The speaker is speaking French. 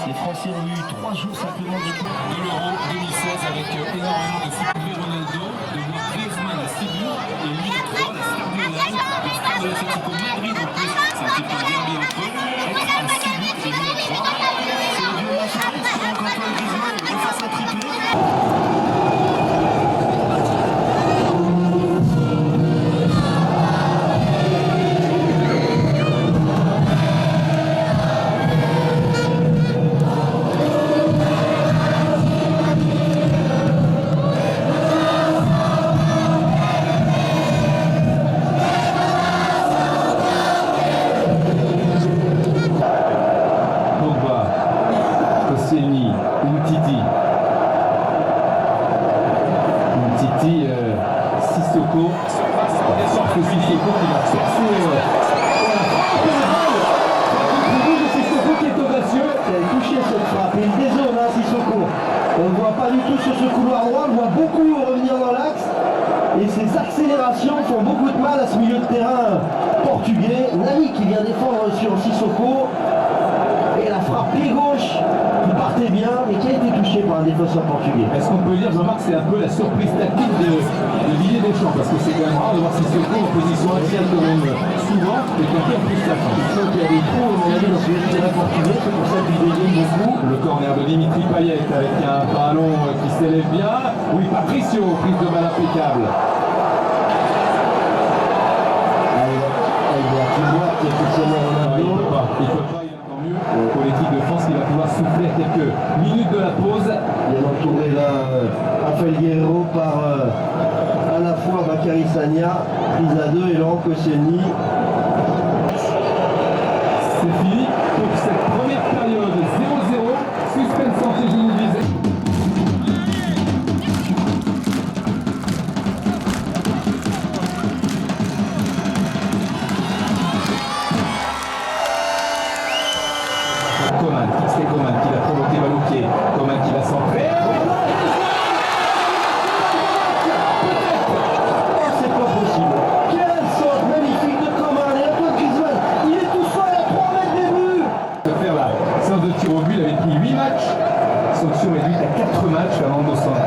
Les Français ont eu 3 jours simplement de l'Euro 2016 avec énormément de football. Ronaldo, de voir Griezmann à 6 buts et lui à 3, la star du Real, la star de l'Atlético Madrid en plus. C'est un petit peu un derby entre eux. Être à 6 buts et lui à 3. c'est le vieux match selon qu'Antoine Griezmann refasse un triplé. Sissoko, c'est Sissoko qui va chercher Sissoko qui est audacieux. Il a touché cette frappe, il dézone Sissoko. On ne voit pas du tout sur ce couloir droit, on voit beaucoup revenir dans l'axe. Et ces accélérations font beaucoup de mal à ce milieu de terrain portugais. Nani qui vient défendre sur Sissoko. Et la frappe pied gauche qui partait bien, mais qui a été touchée par un défenseur portugais. Est-ce qu'on peut dire, Jean-Marc, c'est un peu la surprise tactique de Didier Deschamps, parce que c'est quand même rare de voir Sissoko en position axiale quand même souvent, et quelqu'un en plus sachant. Je sens qu'il y a des trous, à mon avis, dans ce milieu de terrain portugais, c'est pour ça qu'il désigne beaucoup. Le corner de Dimitri Payet avec un ballon qui s'élève bien. Oui, Patricio, prise de balle impeccable. Il y a Timoa qui est officiellement Ronaldo. Il peut pas, il a tant mieux. Pour l'équipe de France, il va pouvoir souffler quelques minutes de la pause. Il est entouré là, Rafael Guerrero par à la fois Bakary Sagna, prise à 2 et Laurent Koscielny. C'est fini pour cette première période 0-0. Suspense en généralisé. Coman qui va provoquer balle au pied. Coman qui va centrer. C'est pas possible. Quelle sorte magnifique de Coman. Et Antoine Griezmann, il est tout seul à 3 mètres des buts. De faire la séance de tir au but, il avait pris 8 matchs. Sanction réduite à 4 matchs avant Dos Santos.